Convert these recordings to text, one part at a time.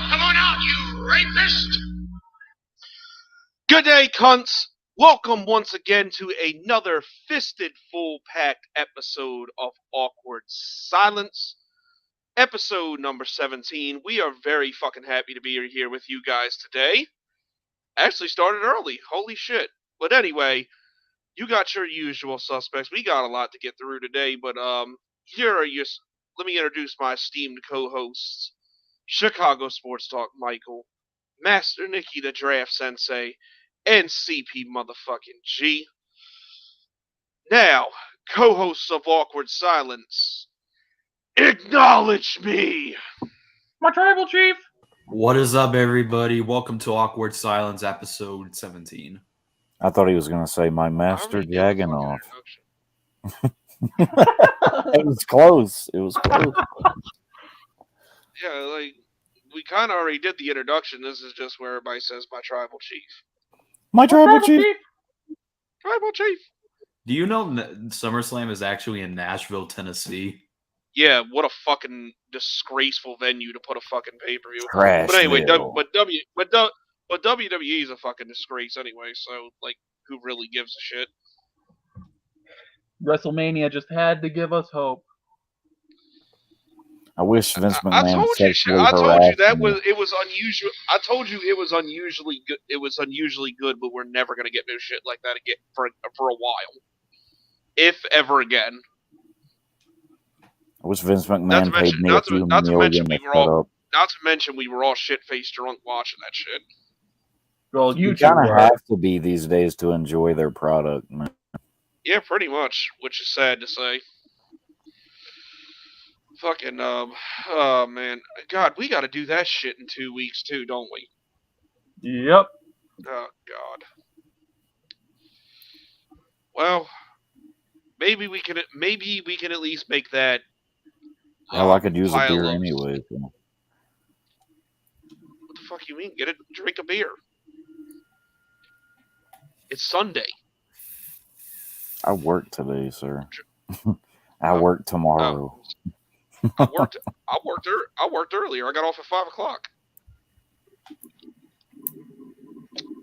Come on out, you rapist! Good day, cunts! Welcome once again to another fisted full-packed episode of Awkward Silence. Episode number 17. We are very fucking happy to be here with you guys today. Actually started early. Holy shit. But anyway, you got your usual suspects. We got a lot to get through today, but here are your... Let me introduce my esteemed co-hosts. Chicago Sports Talk Michael, Master Nikki the Draft Sensei, and CP motherfucking G. Now, co-hosts of Awkward Silence, acknowledge me! My tribal chief! What is up, everybody? Welcome to Awkward Silence, episode 17. I thought he was going to say my master Jagganoff. It was close. It was close. Yeah, like, we kind of already did the introduction. This is just where everybody says my tribal chief. My tribal chief? Tribal chief. Do you know SummerSlam is actually in Nashville, Tennessee? Yeah, what a fucking disgraceful venue to put a fucking pay-per-view. Trash. But anyway, But WWE is a fucking disgrace anyway, so, like, who really gives a shit? WrestleMania just had to give us hope. I wish Vince McMahon I told you that it was unusual. I told you it was unusually good. It was unusually good, but we're never gonna get no shit like that again for a while, if ever again. I wish Vince McMahon paid me a few million to shut up. Not to mention we were all shit-faced drunk watching that shit. Well, you kind of have to be these days to enjoy their product, man. Yeah, pretty much, which is sad to say. Fucking, oh man. God, we gotta do that shit in 2 weeks too, don't we? Yep. Oh, God. Well, maybe we can at least make that. Hell, I could use a beer anyway. So. What the fuck you mean? Drink a beer. It's Sunday. I work today, sir. I work tomorrow. I worked earlier. I got off at 5 o'clock.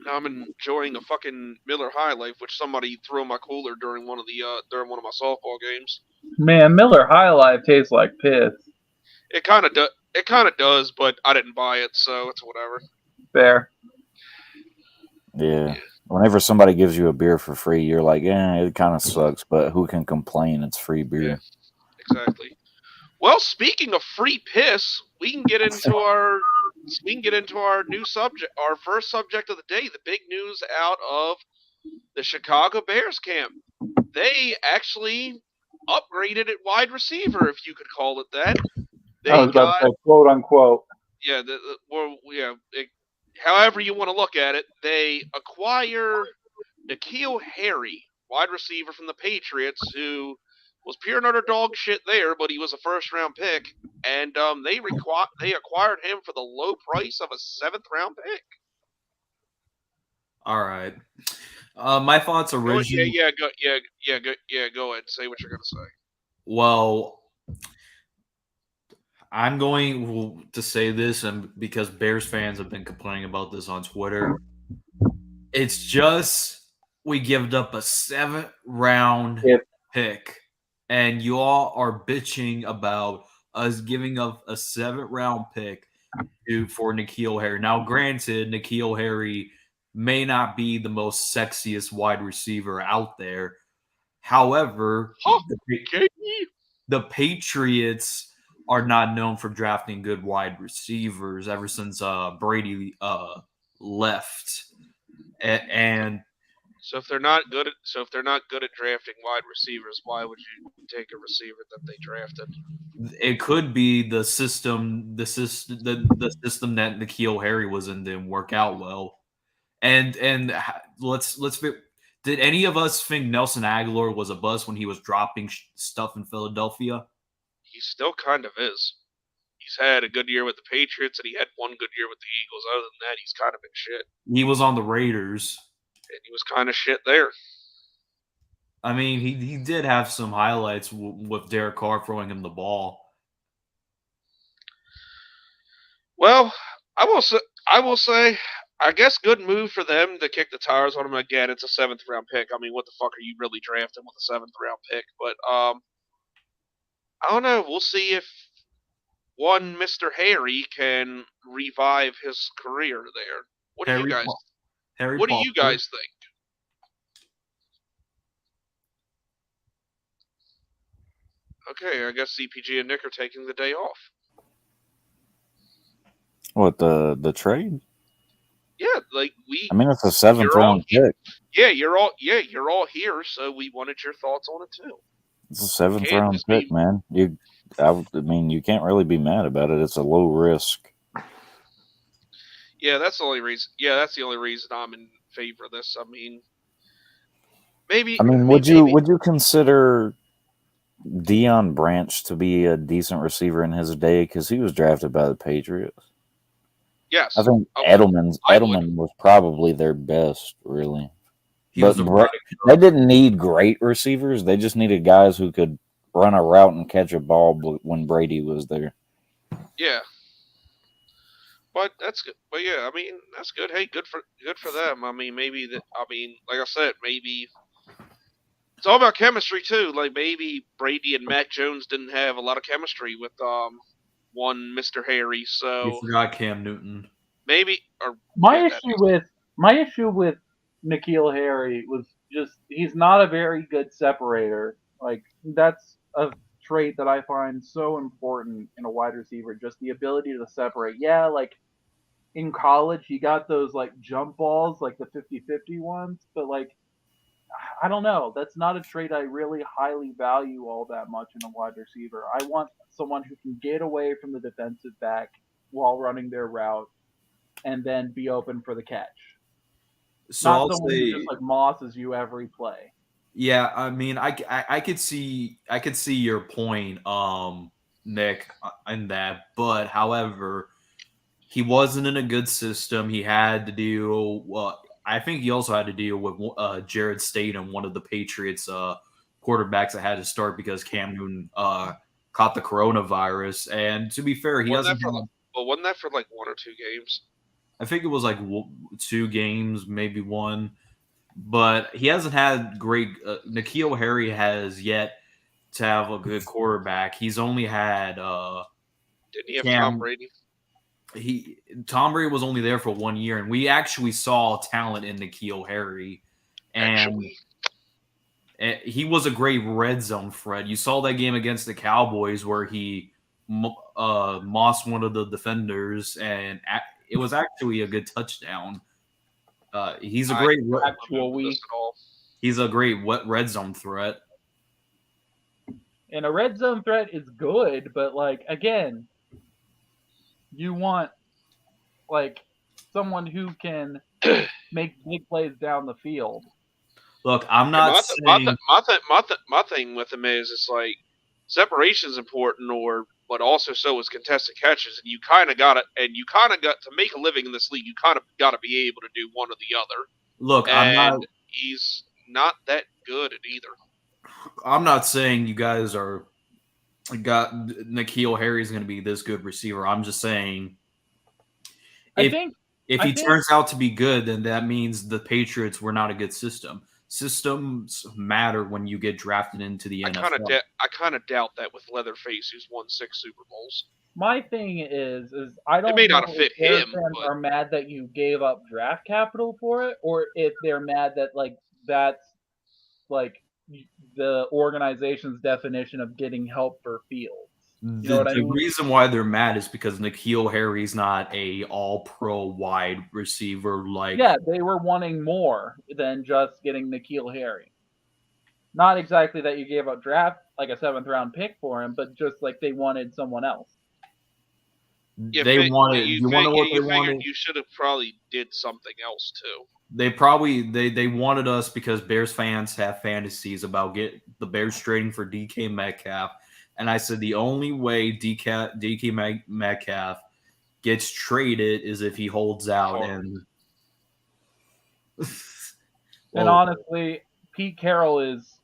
Now I'm enjoying a fucking Miller High Life, which somebody threw in my cooler during one of my softball games. Man, Miller High Life tastes like piss. It kind of does, but I didn't buy it, so it's whatever. Fair. Yeah. Whenever somebody gives you a beer for free, you're like, it kind of sucks, but who can complain? It's free beer. Yeah, exactly. Well, speaking of free piss, we can get into our new subject, our first subject of the day, the big news out of the Chicago Bears camp. They actually upgraded at wide receiver, if you could call it that. I was about to say, quote unquote. Yeah, however you want to look at it, they acquire N'Keal Harry, wide receiver from the Patriots, who was pure and utter dog shit there, but he was a first-round pick, and they acquired him for the low price of a 7th-round pick. All right. My thoughts originally. Go ahead. Say what you're gonna say. Well, I'm going to say this, and because Bears fans have been complaining about this on Twitter, it's just we gave up a 7th-round pick, and you all are bitching about us giving up a 7th-round pick for N'Keal Harry. Now, granted, N'Keal Harry may not be the most sexiest wide receiver out there. However, the Patriots are not known for drafting good wide receivers ever since Brady left, and So if they're not good at drafting wide receivers, why would you take a receiver that they drafted? it could be the system that N'Keal Harry was in didn't work out well. And let's be, did any of us think Nelson Aguilar was a bust when he was dropping stuff in Philadelphia? He still kind of is. He's had a good year with the Patriots, and he had one good year with the Eagles. Other than that, he's kind of been shit. He was on the Raiders, and he was kind of shit there. I mean, he did have some highlights with Derek Carr throwing him the ball. Well, I will say, I guess good move for them to kick the tires on him again. It's a 7th round pick. I mean, what the fuck are you really drafting with a 7th round pick? But I don't know. We'll see if one Mr. Harry can revive his career there. What do you guys think? Okay, I guess CPG and Nick are taking the day off. What, the trade? Yeah, like I mean, it's a 7th round pick. Yeah, you're all here, so we wanted your thoughts on it too. It's a 7th round pick, man. I mean, you can't really be mad about it. It's a low risk. Yeah, that's the only reason. Yeah, that's the only reason I'm in favor of this. I mean, maybe. I mean, would you consider Deion Branch to be a decent receiver in his day because he was drafted by the Patriots? Yes, I think Edelman was probably their best, really. But they didn't need great receivers. They just needed guys who could run a route and catch a ball when Brady was there. Yeah, but that's good. But yeah, I mean, that's good. Hey, good for them. I mean, maybe that. I mean, like I said, maybe it's all about chemistry too. Like maybe Brady and Mac Jones didn't have a lot of chemistry with one Mr. Harry. So you forgot Cam Newton. Maybe. My issue with N'Keal Harry was just he's not a very good separator. Like that's a trait that I find so important in a wide receiver, just the ability to separate. Yeah, like in college he got those like jump balls, like the 50-50 ones, but like I don't know. That's not a trait I really highly value all that much in a wide receiver. I want someone who can get away from the defensive back while running their route and then be open for the catch. So not someone who just like mosses you every play. Yeah, I mean, I could see your point, Nick, in that. But however, he wasn't in a good system. He had to deal. I think he also had to deal with Jared Statham, one of the Patriots quarterbacks that had to start because Cam Newton caught the coronavirus. And to be fair, he doesn't. Wasn't that for like 1 or 2 games? I think it was like 2 games, maybe 1. But he hasn't had great. N'Keal Harry has yet to have a good quarterback. He's only had. Didn't he have Tom Brady? Tom Brady was only there for 1 year, and we actually saw talent in N'Keal Harry, and he was a great red zone threat. You saw that game against the Cowboys where he mossed one of the defenders, and it was actually a good touchdown. He's a great He's a great red zone threat. And a red zone threat is good, but like again, you want like someone who can make big plays down the field. Look, I'm not saying my thing with him is it's like separation is important, but also so is contested catches, and you kind of got to make a living in this league. You kind of got to be able to do one or the other. Look, he's not that good at either. I'm not saying you guys got N'Keal Harry's going to be this good receiver. I'm just saying if he turns out to be good, then that means the Patriots were not a good system. Systems matter when you get drafted into the NFL. I kind of doubt that with Leatherface, who's won 6 Super Bowls. My thing is I don't. It may not have fit him. Fans are mad that you gave up draft capital for it, or if they're mad that like that's like the organization's definition of getting help for Fields. You know The what I mean? reason why they're mad is because N'Keal Harry's not a all-pro wide receiver. Yeah, they were wanting more than just getting N'Keal Harry. Not exactly that you gave up draft like a 7th round pick for him, but just like they wanted someone else. Yeah, They wanted. you want to know what they figured wanted? you should have probably did something else too. They probably they wanted us because Bears fans have fantasies about the Bears trading for DK Metcalf, and I said the only way DK Metcalf gets traded is if he holds out. And and honestly, Pete Carroll is,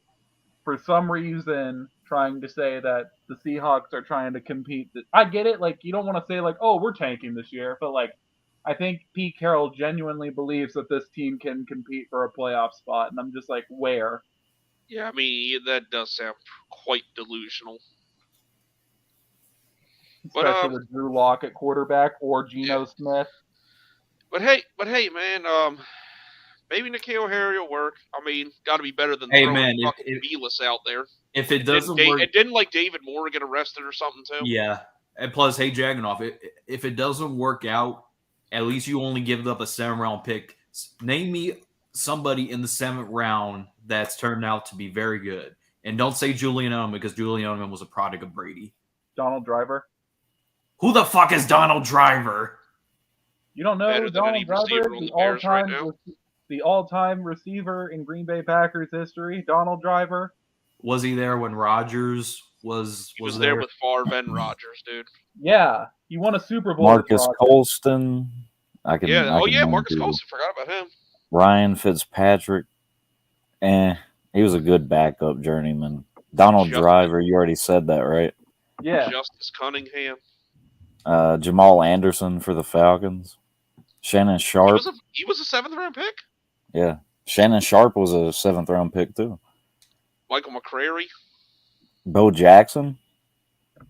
for some reason, trying to say that the Seahawks are trying to compete. I get it. Like, you don't want to say, like, oh, we're tanking this year. But, like, I think Pete Carroll genuinely believes that this team can compete for a playoff spot. And I'm just like, where? Yeah, I mean, that does sound quite delusional. Especially with Drew Lock at quarterback or Geno Smith. But hey, man, maybe N'Keal Harry will work. I mean, got to be better than throwing fucking Belis out there. If it doesn't work, it didn't like David Moore get arrested or something too. Yeah, and plus, hey Jaganoff, if it doesn't work out, at least you only give up a 7th round pick. Name me somebody in the 7th round that's turned out to be very good, and don't say Julian Edelman because Julian Edelman was a product of Brady. Donald Driver. Who the fuck is Donald Driver? You don't know Donald Driver, the all-time receiver in Green Bay Packers history, Donald Driver. Was he there when Rodgers was there? There with Favre and Rodgers, dude. Yeah, he won a Super Bowl. Marcus Colston. Marcus Colston. Forgot about him. Ryan Fitzpatrick. He was a good backup journeyman. Donald Driver, you already said that, right? Yeah. Justice Cunningham. Jamal Anderson for the Falcons. Shannon Sharp. He was a 7th round pick? Yeah. Shannon Sharp was a 7th round pick too. Michael McCrary. Bo Jackson.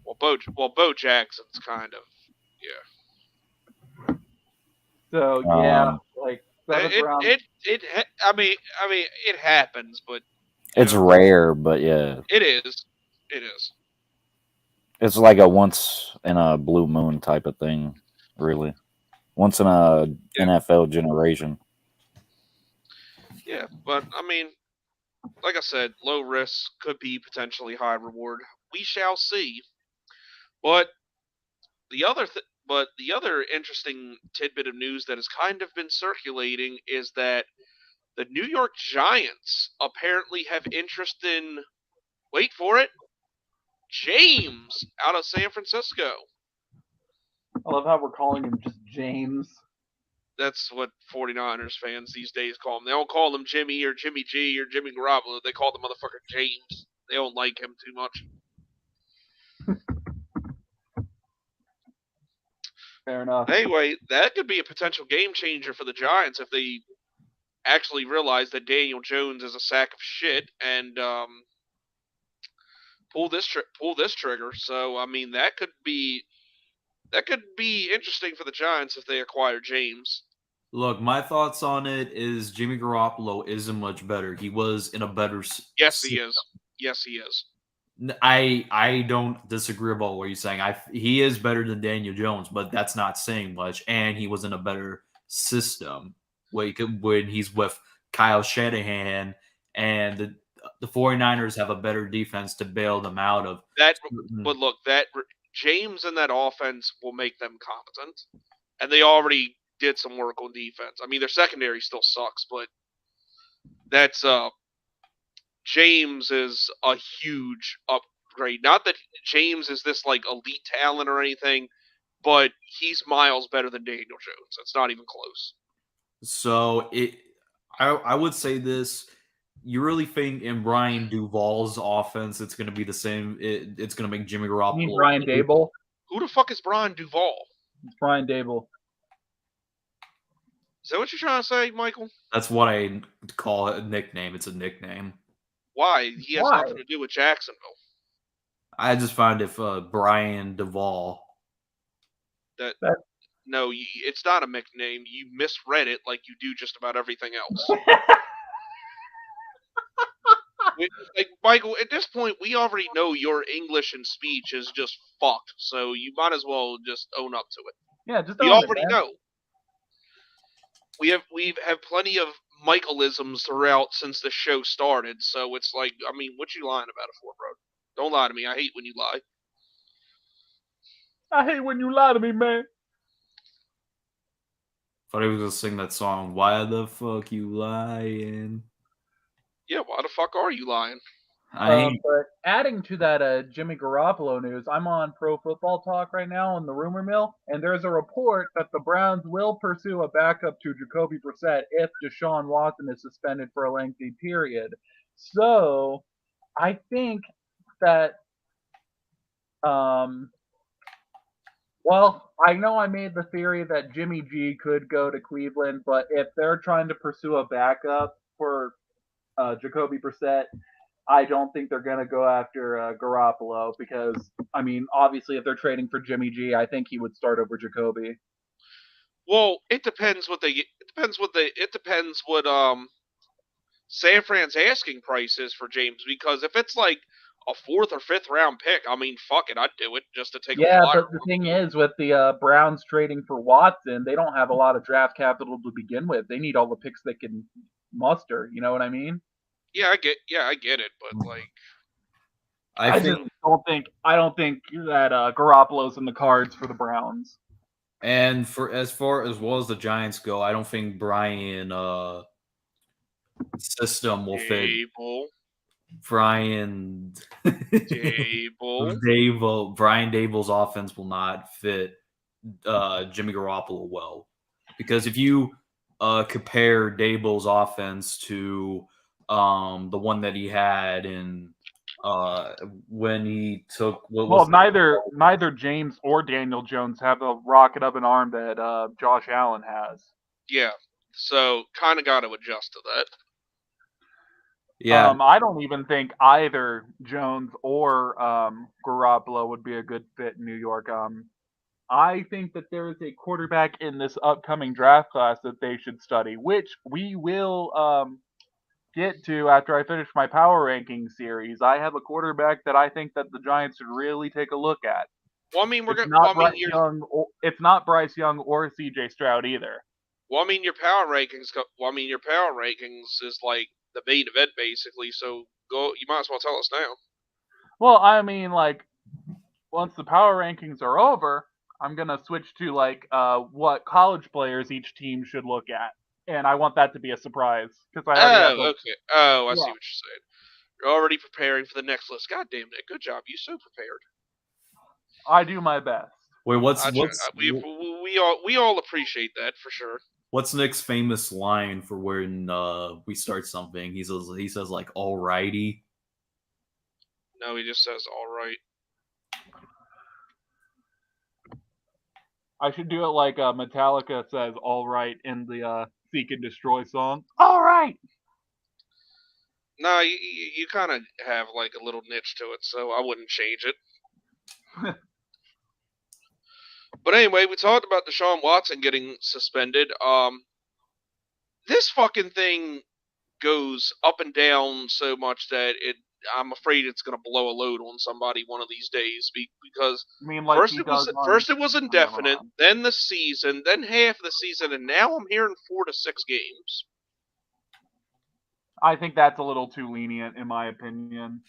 Well, Bo Jackson's kind of, yeah. So yeah, it happens, but it's rare. But yeah, it is. It's like a once in a blue moon type of thing, really. Once in a NFL generation. Yeah, but I mean, like I said, low risk could be potentially high reward. We shall see. But the other interesting tidbit of news that has kind of been circulating is that the New York Giants apparently have interest in, wait for it, James out of San Francisco. I love how we're calling him just James. That's what 49ers fans these days call him. They don't call him Jimmy or Jimmy G or Jimmy Garoppolo. They call the motherfucker James. They don't like him too much. Fair enough. Anyway, that could be a potential game changer for the Giants if they actually realize that Daniel Jones is a sack of shit and pull this trigger. So I mean, that could be interesting for the Giants if they acquire James. Look, my thoughts on it is Jimmy Garoppolo isn't much better. He was in a better Yes, he is. Yes, he is. I don't disagree about what you're saying. He is better than Daniel Jones, but that's not saying much. And he was in a better system when he's with Kyle Shanahan, and the 49ers have a better defense to bail them out of that. But look, that James and that offense will make them competent, and they already did some work on defense. I mean, their secondary still sucks, but that's James is a huge upgrade. Not that James is this like elite talent or anything, but he's miles better than Daniel Jones. It's not even close. So I would say this. You really think in Brian Duvall's offense it's going to be the same? It's going to make Jimmy Garoppolo. You mean Brian Daboll? Who the fuck is Brian Duvall? It's Brian Daboll. Is that what you're trying to say, Michael? That's what I call a nickname. It's a nickname. Why? He has nothing to do with Jacksonville. I just find if Brian Duvall. No, it's not a nickname. You misread it like you do just about everything else. Like, Michael, at this point, we already know your English and speech is just fucked, so you might as well just own up to it. Yeah, just We own it, already man. know. We've plenty of Michaelisms throughout since the show started, so it's like, I mean, what you lying about it for, bro? Don't lie to me. I hate when you lie. I hate when you lie to me, man. Thought he was gonna sing that song. Why the fuck you lying? Yeah, why the fuck are you lying? But adding to that Jimmy Garoppolo news, I'm on Pro Football Talk right now in the rumor mill, and there's a report that the Browns will pursue a backup to Jacoby Brissett if Deshaun Watson is suspended for a lengthy period. So I think that, well, I know I made the theory that Jimmy G could go to Cleveland, but if they're trying to pursue a backup for Jacoby Brissett, I don't think they're going to go after Garoppolo because, I mean, obviously, if they're trading for Jimmy G, I think he would start over Jacoby. Well, it depends what San Fran's asking price is for James, because if it's like a 4th or 5th round pick, I mean, fuck it, I'd do it just to take a flyer. Yeah, but the thing is, with the Browns trading for Watson, they don't have a lot of draft capital to begin with. They need all the picks they can muster. You know what I mean? Yeah, I get it, but like, I don't think that Garoppolo's in the cards for the Browns. And for as far as well as the Giants go, I don't think Brian system will fit. Brian Daboll's offense will not fit Jimmy Garoppolo well, because if you compare Daboll's offense to the one that he had in when he took neither James or Daniel Jones have the rocket of an arm that Josh Allen has. Yeah, so kind of got to adjust to that. Yeah, I don't even think either Jones or Garoppolo would be a good fit in New York. I think that there is a quarterback in this upcoming draft class that they should study, which we will get to after I finish my power ranking series. I have a quarterback that I think that the Giants should really take a look at. Well, I mean, it's not Bryce Young or C.J. Stroud either. Well, I mean, your power rankings is like the main event basically. So you might as well tell us now. Well, I mean, like, once the power rankings are over, I'm gonna switch to like what college players each team should look at. And I want that to be a surprise because I already have okay. Oh, I see what you're saying. You're already preparing for the next list. God damn it! Good job. You're so prepared. I do my best. Wait, we all appreciate that for sure. What's Nick's famous line for when we start something? He says like "alrighty." No, he just says "all right." I should do it like Metallica says "all right" in the Seek and Destroy song. All right. No, you kind of have like a little niche to it, so I wouldn't change it. But anyway, we talked about Deshaun Watson getting suspended. This fucking thing goes up and down so much that I'm afraid it's going to blow a load on somebody one of these days, because first it was indefinite, then the season, then half the season, and now I'm hearing 4 to 6 games. I think that's a little too lenient, in my opinion.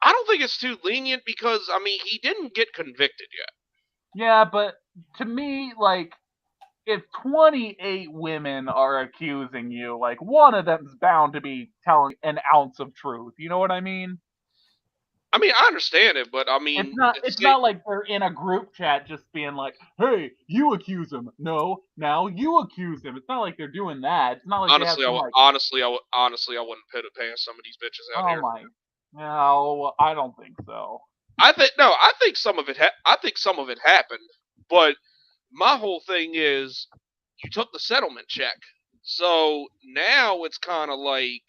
I don't think it's too lenient because, I mean, he didn't get convicted yet. Yeah, but to me, like, if 28 women are accusing you, like, one of them's bound to be telling an ounce of truth. You know what I mean? I mean, I understand it, but I mean... It's not like they're in a group chat just being like, hey, you accuse him. No, now you accuse him. It's not like they're doing that. It's not like honestly, I wouldn't put it past some of these bitches out here. No, I don't think so. I think some of it happened, but my whole thing is you took the settlement check. So now it's kind of like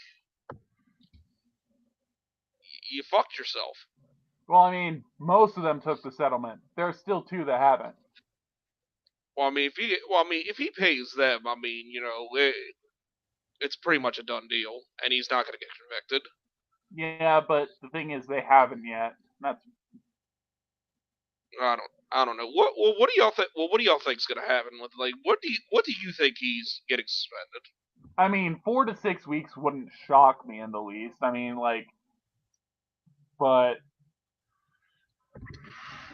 you fucked yourself. Well, I mean, most of them took the settlement. There's still 2 that haven't. Well, I mean, if he pays them, I mean, you know, it's pretty much a done deal, and he's not going to get convicted. Yeah, but the thing is, they haven't yet. That's I don't know. What do y'all think? Well, what do y'all think's going to happen with what do you think he's getting suspended? I mean, 4 to 6 weeks wouldn't shock me in the least. I mean, but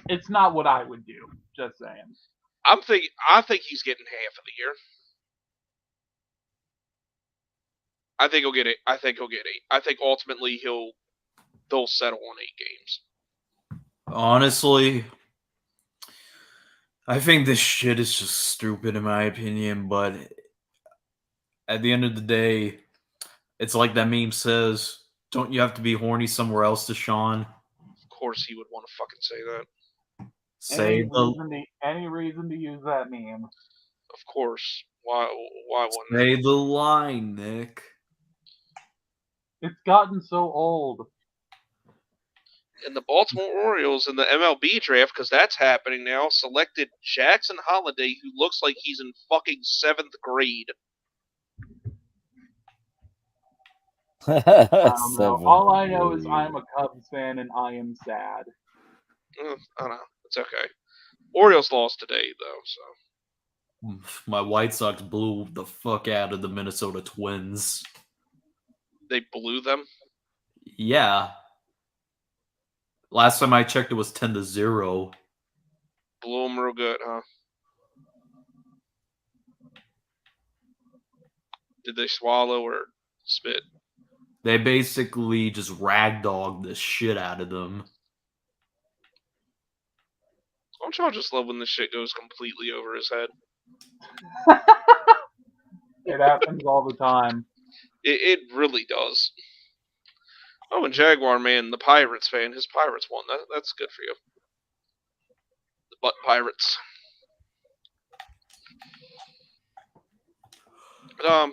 it's not what I would do. Just saying. I think he's getting half of the year. I think he'll get it. I think he'll get 8. I think ultimately they'll settle on 8 games. Honestly, I think this shit is just stupid in my opinion, but at the end of the day, it's like that meme says, don't you have to be horny somewhere else, Deshaun? Of course he would want to fucking say that. Any reason to use that meme. Of course. Why wouldn't say the line, Nick? It's gotten so old. And the Baltimore Orioles in the MLB draft, because that's happening now, selected Jackson Holliday, who looks like he's in fucking 7th grade. I don't know. All I know is I'm a Cubs fan and I am sad. I don't know. It's okay. Orioles lost today, though, so. My White Sox blew the fuck out of the Minnesota Twins. They blew them? Yeah. Last time I checked, it was 10-0. Blew them real good, huh? Did they swallow or spit? They basically just ragdogged the shit out of them. Don't y'all just love when this shit goes completely over his head? It happens all the time. It really does. Oh, and Jaguar man, the Pirates fan, his Pirates won. That's good for you. The Butt Pirates. I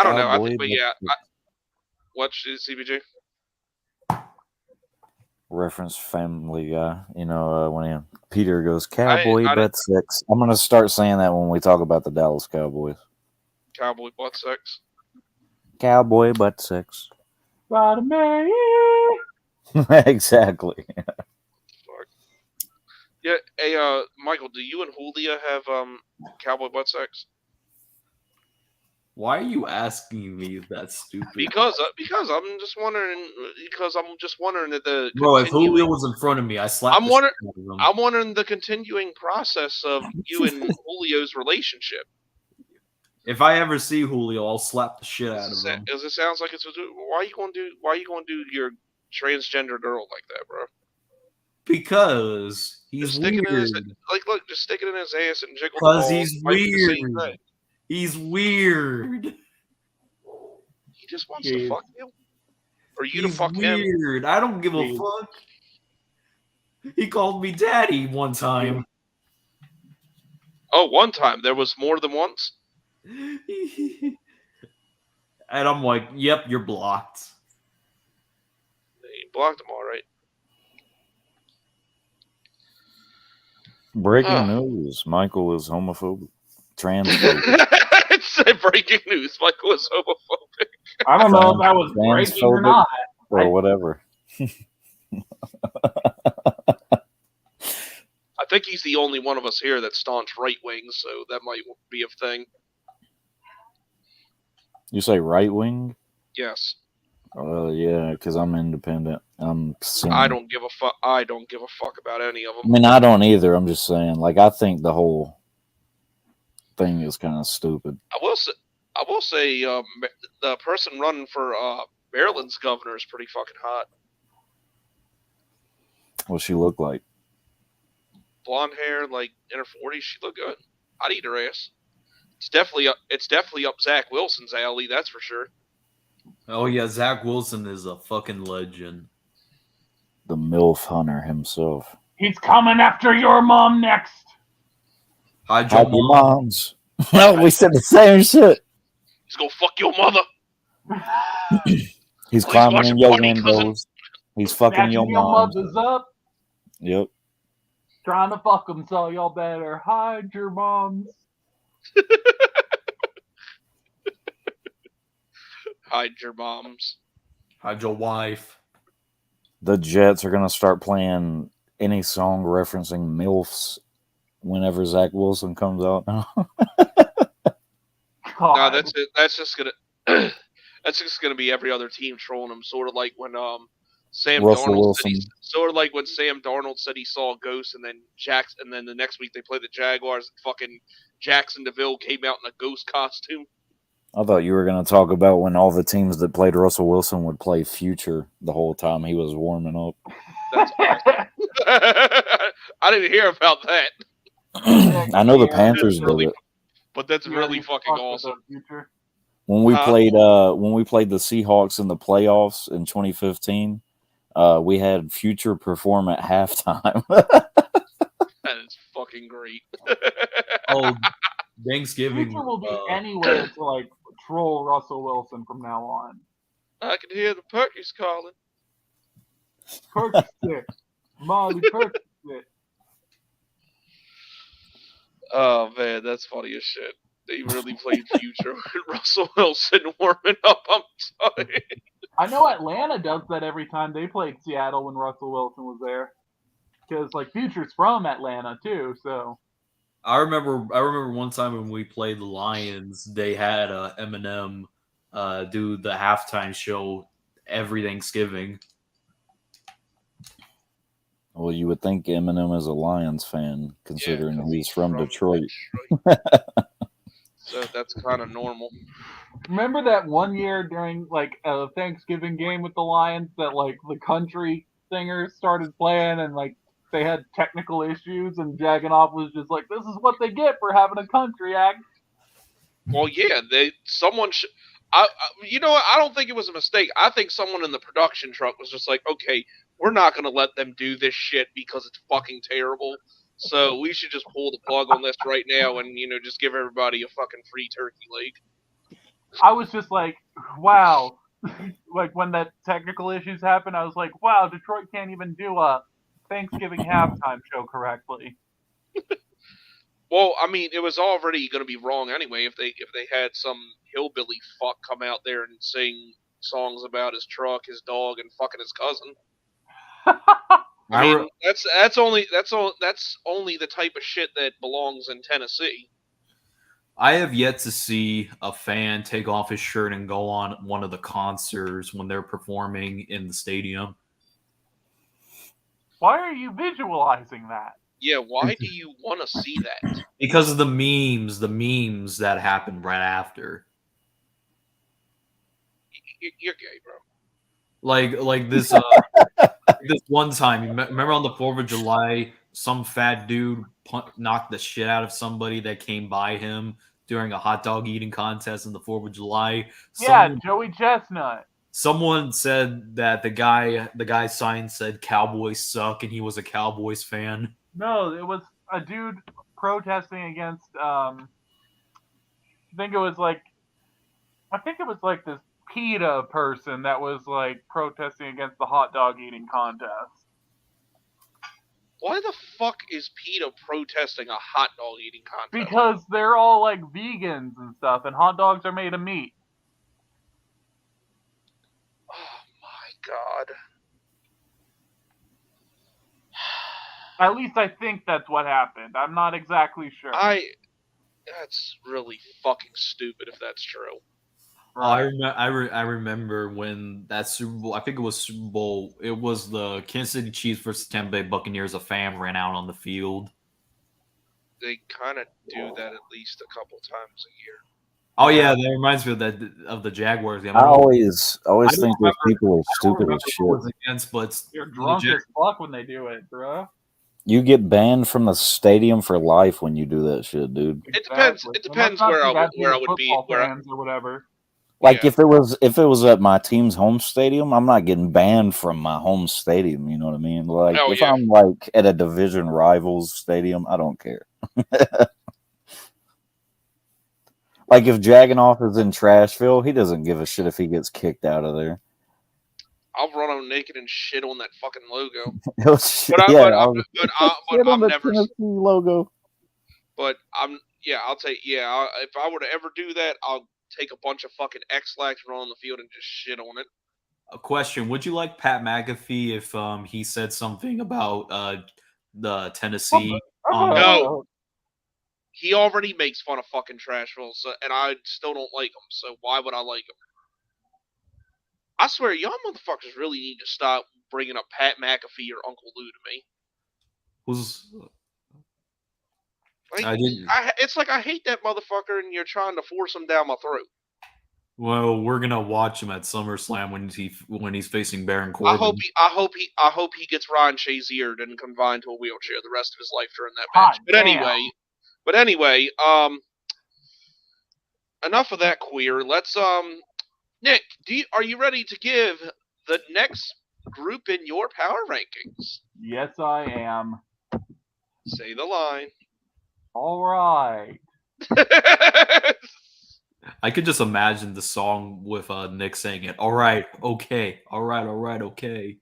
don't know. I think, but yeah. Watch CBJ. Reference Family Guy. You know, when Peter goes, Cowboy butt sex. I'm going to start saying that when we talk about the Dallas Cowboys. Cowboy butt sex. Cowboy butt sex. Exactly. Yeah. Hey, Michael, do you and Julia have cowboy butt sex? Why are you asking me if that's stupid? Because I'm just wondering. Because I'm just wondering that the bro, if Julio was in front of me, I slapped. I'm wondering the continuing process of you and Julio's relationship. If I ever see Julio, I'll slap the shit out of him. As it sounds like it's. Why are you going to do your transgender girl like that, bro? Because he's weird. Look, just stick it in his ass and jiggle. Because he's weird. He's weird. He just wants to fuck you, or you to fuck him. Weird. I don't give a fuck. He called me daddy one time. Oh, one time. There was more than once. And I'm like, yep, you're blocked. You blocked him, all right. Breaking news: Michael is homophobic, transphobic. It's breaking news. Michael is homophobic. I don't know if that was breaking or not, or whatever. I think he's the only one of us here that's staunch right wing, so that might be a thing. You say right wing? Yes. Yeah, because I'm independent. I don't give a fuck. I don't give a fuck about any of them. I mean, I don't either. I'm just saying, I think the whole thing is kind of stupid. I will say, the person running for Maryland's governor is pretty fucking hot. What's she look like? Blonde hair, in her 40s. She look good. I'd eat her ass. It's definitely up Zach Wilson's alley. That's for sure. Oh yeah, Zach Wilson is a fucking legend. The MILF hunter himself. He's coming after your mom next. Hide your moms. No, we said the same shit. He's gonna fuck your mother. He's climbing in your windows. He's fucking your mom. Mother's up. Yep. Trying to fuck them, so y'all better hide your moms. hide your bombs. Hide your wife. The Jets are going to start playing any song referencing MILFs whenever Zach Wilson comes out now. No, that's it. That's just gonna be every other team trolling him, sort of like when Sam Russell Darnold Wilson. sort of like when Sam Darnold said he saw a ghost, and then the next week they played the Jaguars, and fucking Jackson DeVille came out in a ghost costume. I thought you were going to talk about when all the teams that played Russell Wilson would play Future the whole time he was warming up. That's awesome. I didn't hear about that. I know the Panthers did it. But that's really fucking awesome. When we played the Seahawks in the playoffs in 2015, we had Future perform at halftime. That is fucking great. Oh, Thanksgiving. Future will be anywhere to like troll Russell Wilson from now on. I can hear the turkeys calling. Percocet, Molly Percocet. Oh man, that's funny as shit. They really played Future with Russell Wilson warming up. I'm sorry. I know Atlanta does that every time they played Seattle when Russell Wilson was there, because like Future's from Atlanta too. So I remember one time when we played the Lions, they had Eminem do the halftime show every Thanksgiving. Well, you would think Eminem is a Lions fan, considering he's from Detroit. So that's kind of normal. remember that one year during like a Thanksgiving game with the Lions that like the country singers started playing and like they had technical issues and Jagganoff was just like, this is what they get for having a country act. Well, yeah, someone should. You know what? I don't think it was a mistake. I think someone in the production truck was just like, okay, we're not going to let them do this shit because it's fucking terrible. So we should just pull the plug on this right now and, just give everybody a fucking free turkey leg. I was just like, wow. Like when that technical issues happened, I was like, wow, Detroit can't even do a Thanksgiving halftime show correctly. Well, I mean, it was already going to be wrong anyway if they had some hillbilly fuck come out there and sing songs about his truck, his dog, and fucking his cousin. I mean, that's only the type of shit that belongs in Tennessee. I have yet to see a fan take off his shirt and go on one of the concerts when they're performing in the stadium. Why are you visualizing that? Yeah, why do you want to see that? Because of the memes that happened right after. You're gay, bro. Like this this one time, remember on the 4th of July, some fat dude knocked the shit out of somebody that came by him during a hot dog eating contest on the 4th of July. Joey Chestnut. Someone said that the guy's sign said Cowboys suck and he was a Cowboys fan. No, it was a dude protesting against I think it was like this PETA person that was like protesting against the hot dog eating contest. Why the fuck is PETA protesting a hot dog eating contest? Because they're all like vegans and stuff, and hot dogs are made of meat. Oh my god. At least I think that's what happened. I'm not exactly sure. That's really fucking stupid if that's true. Right. I remember when that Super Bowl, I think it was Super Bowl, it was the Kansas City Chiefs versus Tampa Bay Buccaneers, a fan ran out on the field. They kind of do that at least a couple times a year. Oh yeah, that reminds me of the Jaguars game. I always think those people are stupid as shit. Against, but you're drunk as fuck when they do it, bro. You get banned from the stadium for life when you do that shit, dude. It depends. It depends where I would be. Or whatever. Like if it was at my team's home stadium, I'm not getting banned from my home stadium. You know what I mean? Like I'm like at a division rivals stadium, I don't care. Like if Jagganoff is in Trashville, he doesn't give a shit if he gets kicked out of there. I'll run on naked and shit on that fucking logo. I'm never logo. But I'll tell you, if I were to ever do that, I'll take a bunch of fucking X-Lax, run on the field, and just shit on it. A question: would you like Pat McAfee if he said something about the Tennessee? No. He already makes fun of fucking Trashville, and I still don't like him, so why would I like him? I swear, y'all motherfuckers really need to stop bringing up Pat McAfee or Uncle Lou to me. Who's? Like, I didn't. It's like I hate that motherfucker, and you're trying to force him down my throat. Well, we're gonna watch him at SummerSlam when he's facing Baron Corbin. I hope he gets Ryan Shazier'd and confined to a wheelchair the rest of his life during that match. But anyway, enough of that queer. Let's Nick, are you ready to give the next group in your power rankings? Yes, I am. Say the line. All right. I could just imagine the song with Nick saying it. All right, okay. All right, okay.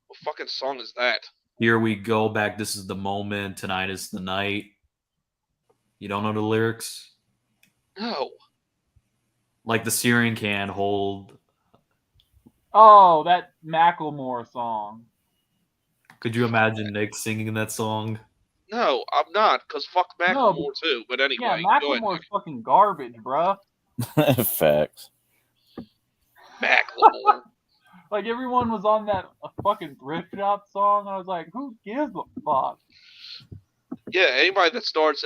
What fucking song is that? Here we go back. This is the moment. Tonight is the night. You don't know the lyrics? No. Like the Syrian can hold. Oh, that Macklemore song. Could you imagine Nick singing that song? No, I'm not, because fuck Macklemore too. But anyway, yeah, Macklemore's fucking garbage, bruh. Facts. Macklemore. Like, everyone was on that fucking thrift shop song, and I was like, who gives a fuck? Yeah, anybody that starts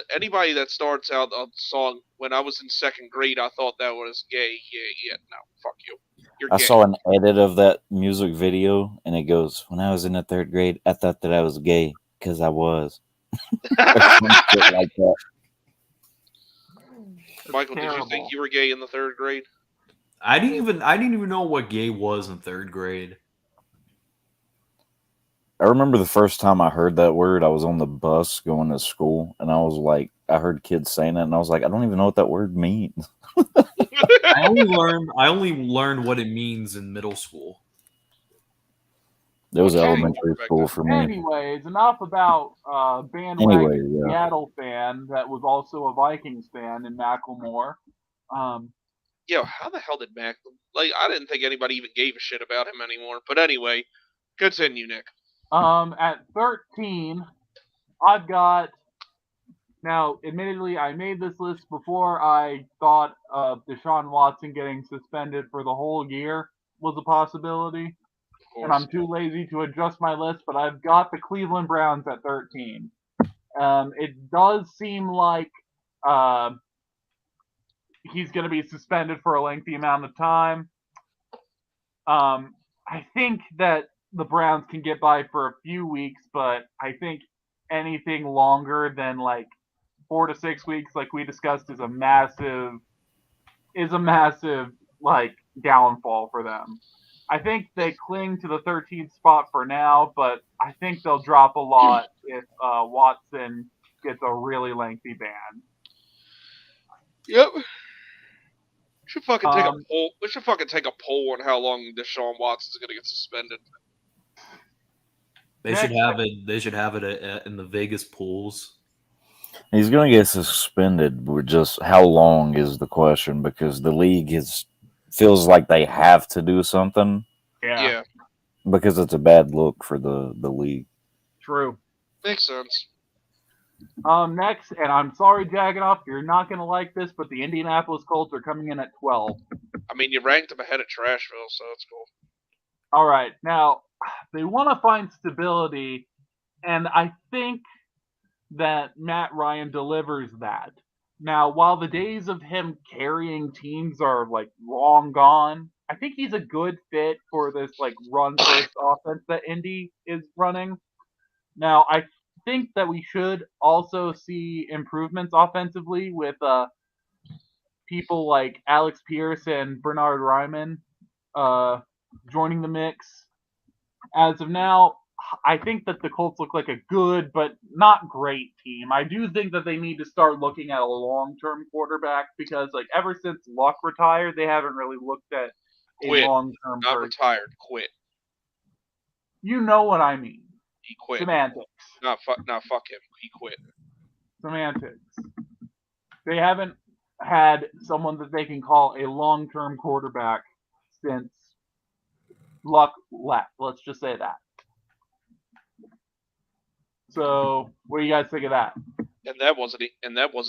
out a song when I was in second grade, I thought that was gay. Yeah, no, fuck you. You're gay. I saw an edit of that music video, and it goes, when I was in the third grade, I thought that I was gay, because I was. Like that. Michael, did you think you were gay in the third grade? I didn't even know what gay was in third grade. I remember the first time I heard that word, I was on the bus going to school, and I was like, I heard kids saying it, and I was like, I don't even know what that word means. I only learned what it means in middle school. It was elementary school for me. Anyways, enough about bandwagon Seattle fan that was also a Vikings fan in Macklemore. Yo, how the hell did I didn't think anybody even gave a shit about him anymore. But anyway, continue, Nick. At 13, I've got. Now, admittedly, I made this list before I thought of Deshaun Watson getting suspended for the whole year was a possibility. And I'm too lazy to adjust my list, but I've got the Cleveland Browns at 13. It does seem like he's going to be suspended for a lengthy amount of time. I think that the Browns can get by for a few weeks, but I think anything longer than like 4 to 6 weeks, like we discussed, is a massive like downfall for them. I think they cling to the 13th spot for now, but I think they'll drop a lot if Watson gets a really lengthy ban. Yep. We should fucking take a poll. We should fucking take a poll on how long Deshaun Watson's gonna get suspended. They should have it. They should have it in the Vegas pools. He's gonna get suspended. But just how long is the question, because the league feels like they have to do something. Yeah. Because it's a bad look for the league. True. Makes sense. Next, and I'm sorry, Jagonoff, you're not going to like this, but the Indianapolis Colts are coming in at 12. I mean, you ranked them ahead of Trashville, so that's cool. All right. Now, they want to find stability, and I think that Matt Ryan delivers that. Now, while the days of him carrying teams are, like, long gone, I think he's a good fit for this, like, run-first offense that Indy is running. Now, I think that we should also see improvements offensively with people like Alex Pierce and Bernard Ryman joining the mix. As of now, I think that the Colts look like a good but not great team. I do think that they need to start looking at a long-term quarterback because, like, ever since Luck retired, they haven't really looked at a long-term Not person. retired. Quit. You know what I mean. He quit. Semantics. Fuck him. He quit. Semantics. They haven't had someone that they can call a long-term quarterback since Luck left. Let's just say that. So, what do you guys think of that? And that wasn't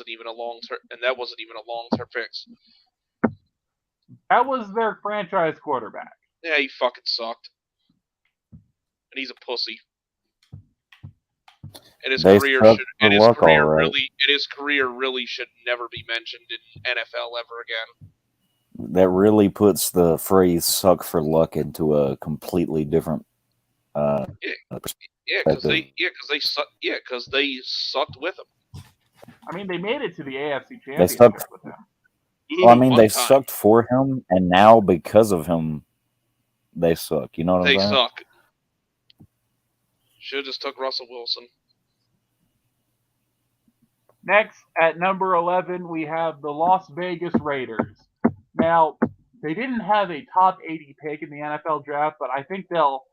even a long term fix. That was their franchise quarterback. Yeah, he fucking sucked. And he's a pussy. And his career really should never be mentioned in NFL ever again. That really puts the phrase "suck for luck" into a completely different because they sucked with him. I mean, they made it to the AFC Championship with him. Well, I mean, they sucked for him, and now because of him, they suck. You know what I'm saying? They suck. Should have just took Russell Wilson. Next, at number 11, we have the Las Vegas Raiders. Now, they didn't have a top 80 pick in the NFL draft, but I think they'll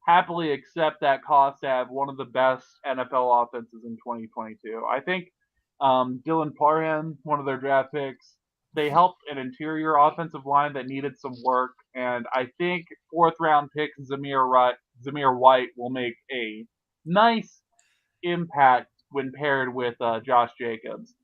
happily accept that cost to have one of the best NFL offenses in 2022. I think Dylan Parham, one of their draft picks, they helped an interior offensive line that needed some work, and I think fourth-round pick Zamir White will make a nice impact when paired with Josh Jacobs.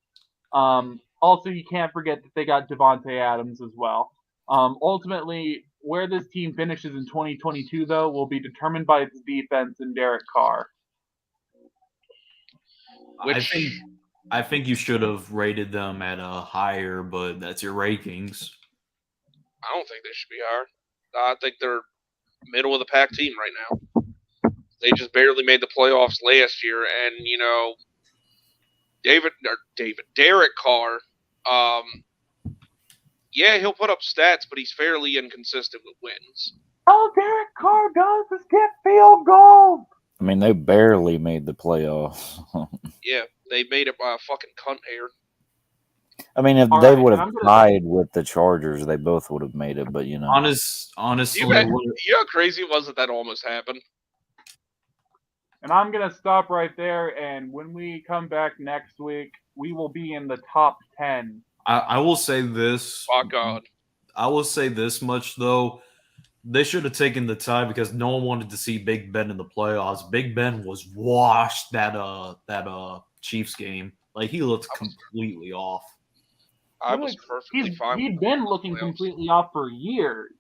Also, you can't forget that they got Devontae Adams as well. Ultimately, where this team finishes in 2022, though, will be determined by its defense and Derek Carr. I think you should have rated them at a higher, but that's your rankings. I don't think they should be higher. I think they're middle of the pack team right now. They just barely made the playoffs last year, and Derek Carr. Yeah, he'll put up stats, but he's fairly inconsistent with wins. All Derek Carr does is get field goals. I mean, they barely made the playoffs. Yeah, they made it by a fucking cunt hair. I mean, if they would have tied with the Chargers, they both would have made it. But honestly, you know how crazy it was that almost happened. And I'm gonna stop right there. And when we come back next week, we will be in the top 10. I will say this. Oh God! I will say this much though. They should have taken the tie because no one wanted to see Big Ben in the playoffs. Big Ben was washed that Chiefs game. Like, he looked completely off. I was perfectly fine. He'd been looking completely off for years.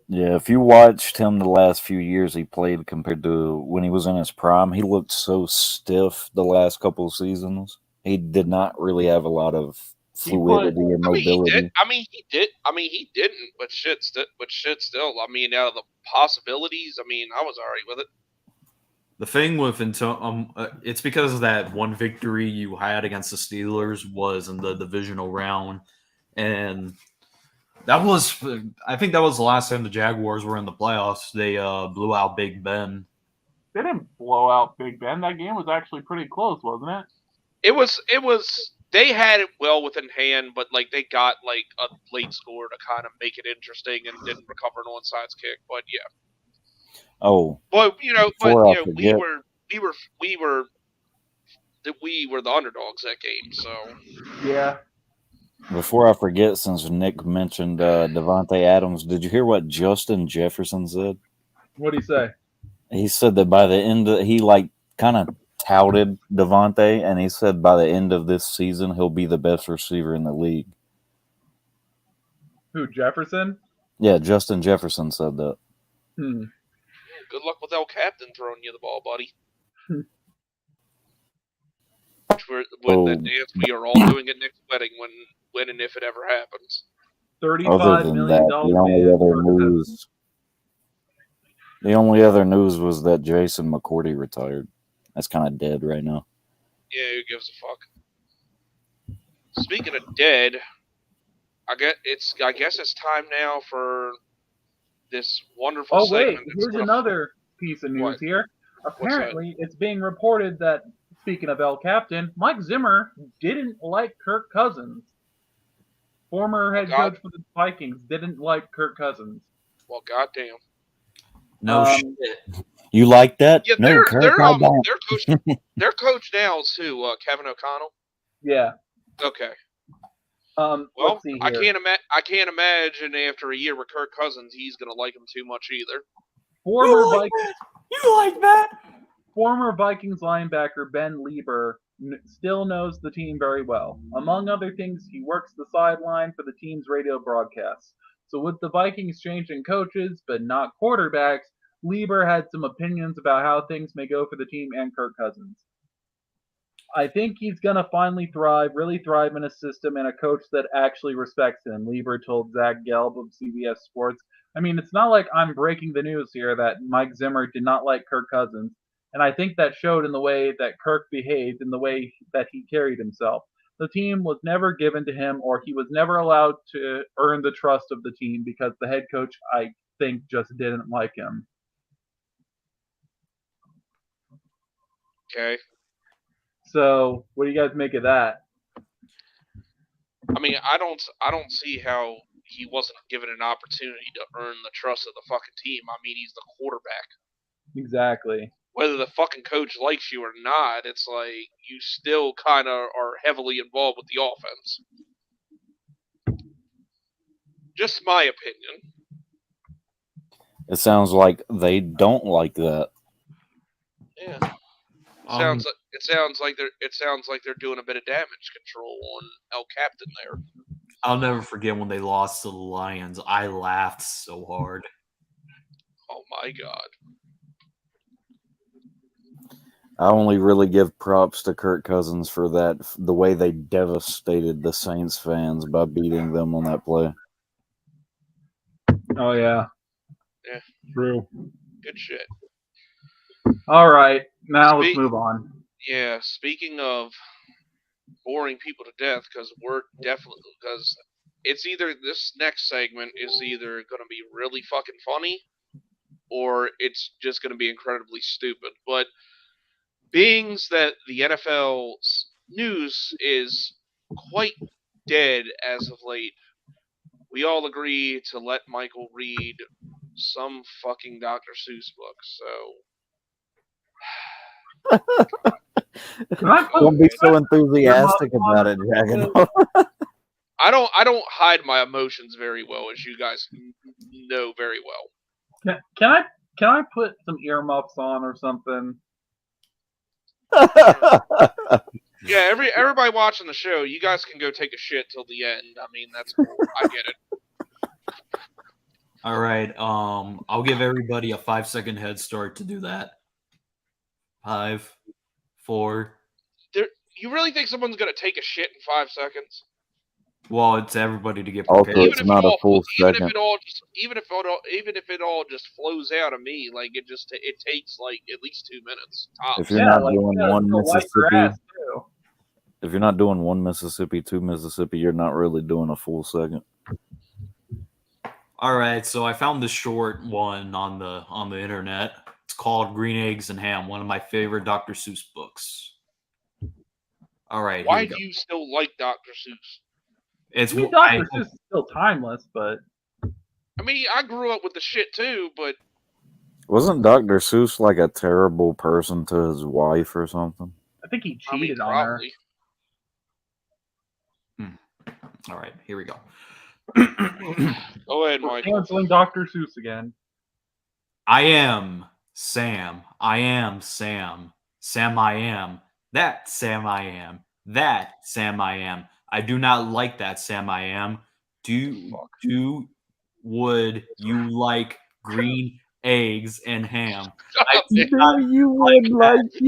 Yeah, if you watched him the last few years he played compared to when he was in his prime, he looked so stiff the last couple of seasons. He did not really have a lot of fluidity and mobility. He didn't. But shit, still. I mean, out of the possibilities, I was alright with it. The thing with it's because of that one victory you had against the Steelers was in the divisional round, and I think that was the last time the Jaguars were in the playoffs. They blew out Big Ben. They didn't blow out Big Ben. That game was actually pretty close, wasn't it? It was. They had it well within hand, but they got a late score to kind of make it interesting and didn't recover an onside kick. But yeah. Oh. But we were the underdogs that game. So. Yeah. Before I forget, since Nick mentioned Devontae Adams, did you hear what Justin Jefferson said? What did he say? He said that by the end of he kind of touted Devontae, and he said by the end of this season he'll be the best receiver in the league. Who, Jefferson? Yeah, Justin Jefferson said that. Good luck with El Captain throwing you the ball, buddy. The dance we are all doing at Nick's wedding when and if it ever happens. $35 million. The only other news was that Jason McCourty retired. That's kind of dead right now. Yeah, who gives a fuck? Speaking of dead, I guess it's time now for this wonderful segment. Oh wait, here's another piece of news here. Apparently, it's being reported that, speaking of El Captain, Mike Zimmer didn't like Kirk Cousins. Former head coach for the Vikings didn't like Kirk Cousins. Well, goddamn. No shit. You like that? Yeah, no, their coach now is who? Kevin O'Connell? Yeah. Okay. Well, let's see here. I can't imagine after a year with Kirk Cousins, he's gonna like him too much either. You like that? Former Vikings linebacker Ben Lieber still knows the team very well. Among other things, he works the sideline for the team's radio broadcasts. So with the Vikings changing coaches, but not quarterbacks, Lieber had some opinions about how things may go for the team and Kirk Cousins. I think he's going to finally really thrive in a system and a coach that actually respects him, Lieber told Zach Gelb of CBS Sports. I mean, it's not like I'm breaking the news here that Mike Zimmer did not like Kirk Cousins, and I think that showed in the way that Kirk behaved and the way that he carried himself. The team was never given to him, or he was never allowed to earn the trust of the team because the head coach, I think, just didn't like him. Okay. So, what do you guys make of that? I mean, I don't see how he wasn't given an opportunity to earn the trust of the fucking team. I mean, he's the quarterback. Exactly. Whether the fucking coach likes you or not, it's like you still kind of are heavily involved with the offense. Just my opinion. It sounds like they don't like that. Yeah. It sounds like they're doing a bit of damage control on El Captain there. I'll never forget when they lost to the Lions. I laughed so hard. Oh my god. I only really give props to Kirk Cousins for that, the way they devastated the Saints fans by beating them on that play. Oh, yeah. Yeah. True. Good shit. All right. Now let's move on. Yeah, speaking of boring people to death, because it's either this next segment is either going to be really fucking funny or it's just going to be incredibly stupid. But being that the NFL's news is quite dead as of late, we all agree to let Michael read some fucking Dr. Seuss book. So don't be so enthusiastic about it, Dragon. I don't hide my emotions very well, as you guys know very well. Can I put some earmuffs on or something? Yeah, everybody watching the show, you guys can go take a shit till the end. I mean, that's cool. I get it. All right. I'll give everybody a 5-second head start to do that. 5, 4. You really think someone's gonna take a shit in 5 seconds? Well, it's everybody to get prepared. Also, it's not a full second. Even if it all just flows out of me, like it takes like at least 2 minutes. Tops. If you're not doing one Mississippi, if you're not doing 1 Mississippi, 2 Mississippi, you're not really doing a full second. All right, so I found this short one on the internet. It's called Green Eggs and Ham, one of my favorite Dr. Seuss books. All right. Why do you still like Dr. Seuss? Dr. Seuss is still timeless, but I mean, I grew up with the shit too, but wasn't Dr. Seuss like a terrible person to his wife or something? I think he cheated on her. All right, here we go. Go ahead, Mike. Canceling Dr. Seuss again. I am Sam. I am Sam. Sam I am. That Sam I am. That Sam I am. I do not like that Sam I am. Would you like green eggs and ham? I do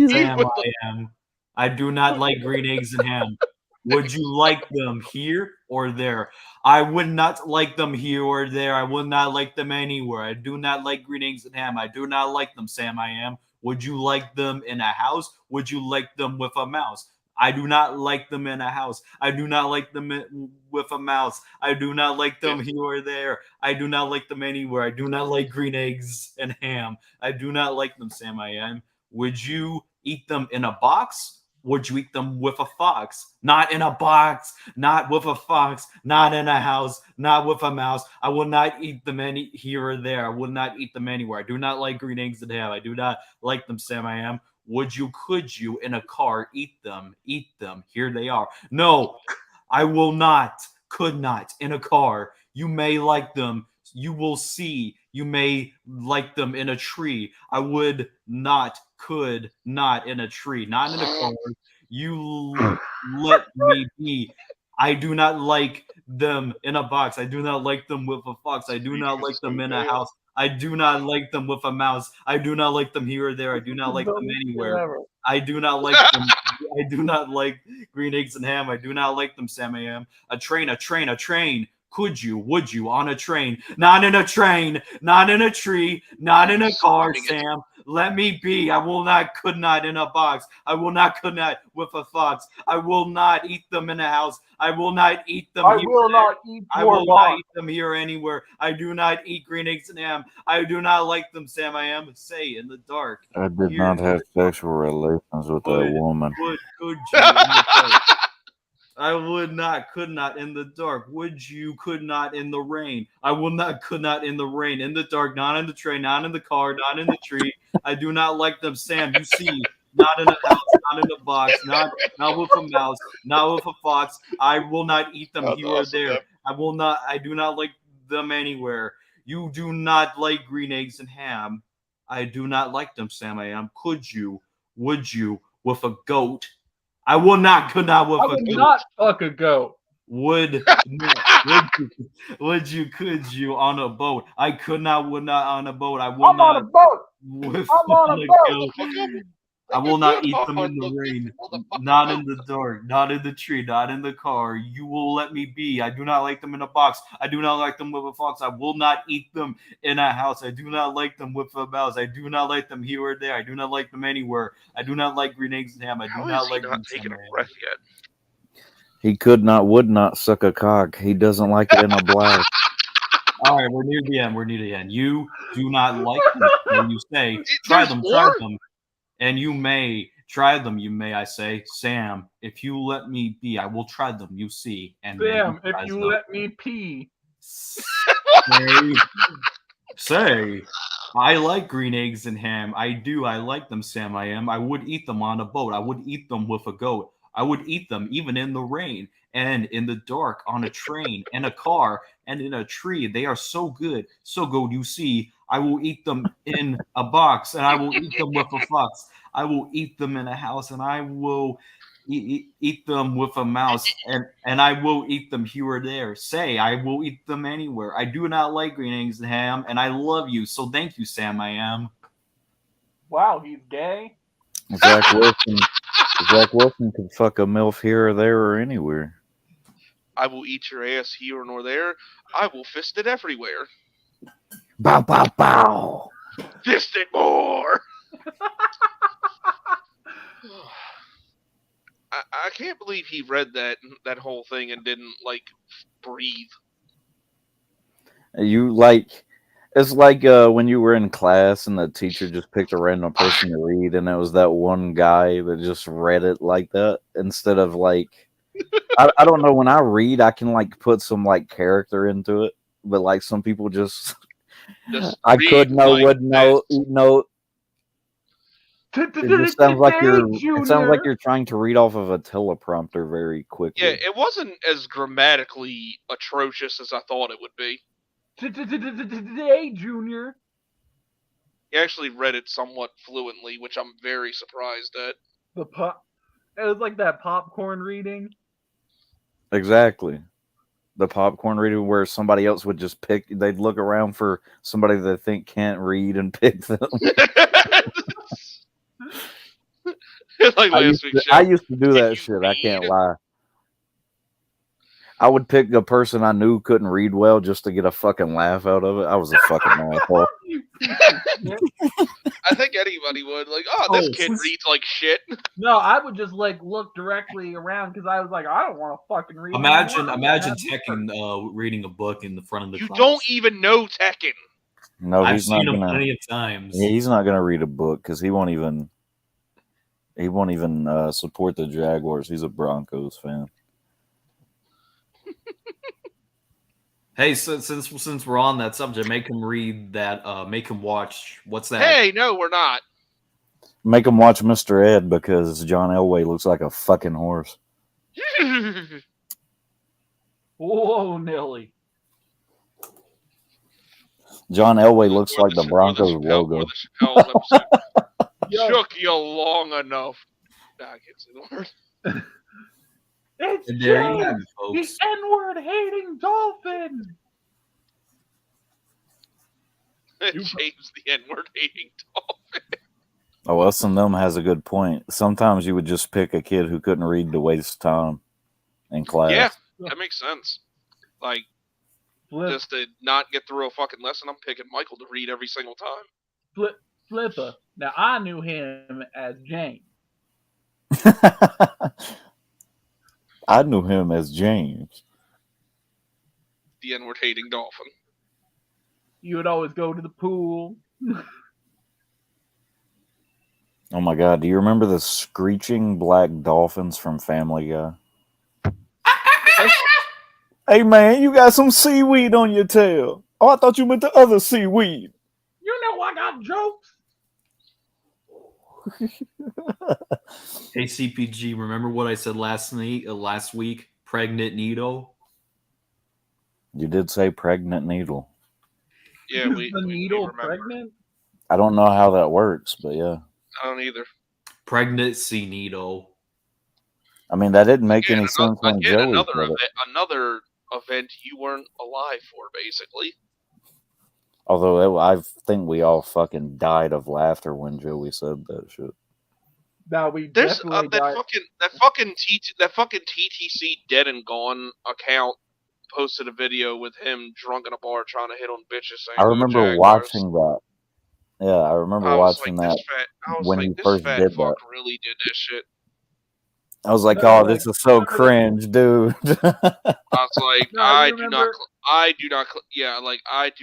Sam I am. I do not like green eggs and ham. Would you like them here or there? I would not like them here or there. I would not like them anywhere. I do not like green eggs and ham. I do not like them, Sam I am. Would you like them in a house? Would you like them with a mouse? I do not like them in a house. I do not like them with a mouse. I do not like them here or there. I do not like them anywhere. I do not like green eggs and ham. I do not like them, Sam I am. Would you eat them in a box? Would you eat them with a fox? Not in a box, not with a fox, not in a house, not with a mouse. I will not eat them any here or there. I will not eat them anywhere. I do not like green eggs and ham. I do not like them, Sam I am. Could you in a car eat them? Eat them. Here they are. No, I will not. could not in a car. You may like them. You will see. You may like them in a tree. I would not, could not in a tree, not in a car. You let me be. I do not like them in a box. I do not like them with a fox. I do not like them in a house. I do not like them with a mouse. I do not like them here or there. I do not like them anywhere. I do not like them. I do not like green eggs and ham. I do not like them, Sam A.M. A train, a train, a train. Could you, would you, on a train? Not in a train, not in a tree, not in a car, Sam. Let me be. I will not, could not in a box. I will not, could not with a fox. I will not eat them in a house. I will not eat them I here. will not eat I your will box. not eat them here or anywhere. I do not eat green eggs and ham. I do not like them, Sam. I am say in the dark. I did not have sexual relations with that woman. Could you? In the dark? I would not, could not in the dark. Would you, could not in the rain. I will not, could not in the rain. In the dark, not in the train, not in the car, not in the tree. I do not like them, Sam. You see, not in a house, not in a box, not with a mouse, not with a fox. I will not eat them here or there. I will not, I do not like them anywhere. You do not like green eggs and ham. I do not like them, Sam. I am. Could you, would you, with a goat? I will not, could not with I a would goat. not fuck a goat. Would you, could you on a boat? I could not, would not on a boat. I will I'm not. on a boat. With I'm on a boat. goat. I will not eat them in the rain, not in the dark, not in the tree, not in the car. You will let me be. I do not like them in a box. I do not like them with a fox. I will not eat them in a house. I do not like them with a mouse. I do not like them here or there. I do not like them anywhere. I do not like green eggs and ham. I do not like them. Taking a breath yet? He could not, would not suck a cock. He doesn't like it in a blouse. All right, we're near the end. We're near the end. You do not like them. When you say, try them, try them. And you may try them, you may, I say, Sam, if you let me be, I will try them, you see. And Sam, if you let me pee. Say, I like green eggs and ham. I do. I like them, Sam. I am. I would eat them on a boat. I would eat them with a goat. I would eat them even in the rain and in the dark on a train and a car and in a tree. They are so good. So good. You see, I will eat them in a box and I will eat them with a fox. I will eat them in a house and I will eat them with a mouse and I will eat them here or there. Say, I will eat them anywhere. I do not like green eggs and ham and I love you. So thank you, Sam. I am. Wow, he's gay. Zach Wilson could fuck a MILF here or there or anywhere. I will eat your ass here nor there. I will fist it everywhere. Bow, bow, bow. Fist it more. I can't believe he read that whole thing and didn't breathe. You like, it's like when you were in class and the teacher just picked a random person to read, and it was that one guy that just read it like that instead of like, I don't know. When I read, I can put some character into it, but some people just I could know, would know, eat note. It just sounds like it sounds like you're trying to read off of a teleprompter very quickly. Yeah, it wasn't as grammatically atrocious as I thought it would be. Today, Junior. He actually read it somewhat fluently, which I'm very surprised at. It was like that popcorn reading. Exactly. The popcorn reading where somebody else would just pick, they'd look around for somebody they think can't read and pick them. I used to do that shit. I can't lie. I would pick a person I knew couldn't read well just to get a fucking laugh out of it. I was a fucking asshole. I think anybody would. This kid reads like shit. No, I would just look directly around because I was like, I don't want to fucking read. Imagine Tekken reading a book in the front of the class. You don't even know Tekken. No, I've seen him plenty of times. He's not gonna read a book because he won't even support the Jaguars. He's a Broncos fan. Hey, since we're on that subject, make him read that. Make him watch. What's that? Hey, no, we're not. Make him watch Mr. Ed because John Elway looks like a fucking horse. Whoa, Nelly. John Elway looks Or like the Broncos logo. Or the Chappelle episode. Yo, Shook you long enough. Nah, I can't say the word. it's And there you have James, it, folks. the N-word hating dolphin. James the N-word hating dolphin. Oh, us and them has a good point. Sometimes you would just pick a kid who couldn't read to waste time in class. Yeah, that makes sense. Like, Flip, just to not get through a fucking lesson, I'm picking Michael to read every single time. Flipper. Now, I knew him as James. I knew him as James. The N-word hating dolphin. You would always go to the pool. Oh my god, do you remember the screeching black dolphins from Family Guy? Hey man, you got some seaweed on your tail. Oh, I thought you meant the other seaweed. You know I got jokes. Hey, CPG, remember what I said last week? Pregnant needle. You did say pregnant needle. Yeah, Is we the needle remember. pregnant? I don't know how that works, but yeah. I don't either. Pregnancy needle. I mean, that didn't make any sense when Joey another said it. another event you weren't alive for, basically. Although I think we all fucking died of laughter when Joey said that shit. No, we There's definitely got. that fucking TTC Dead and Gone account posted a video with him drunk in a bar trying to hit on bitches. Saying, I remember watching that. Yeah, I remember watching that when he first did that. Really did this shit. I was like, "Oh, this is so cringe, dude." I was like, No, I you do remember-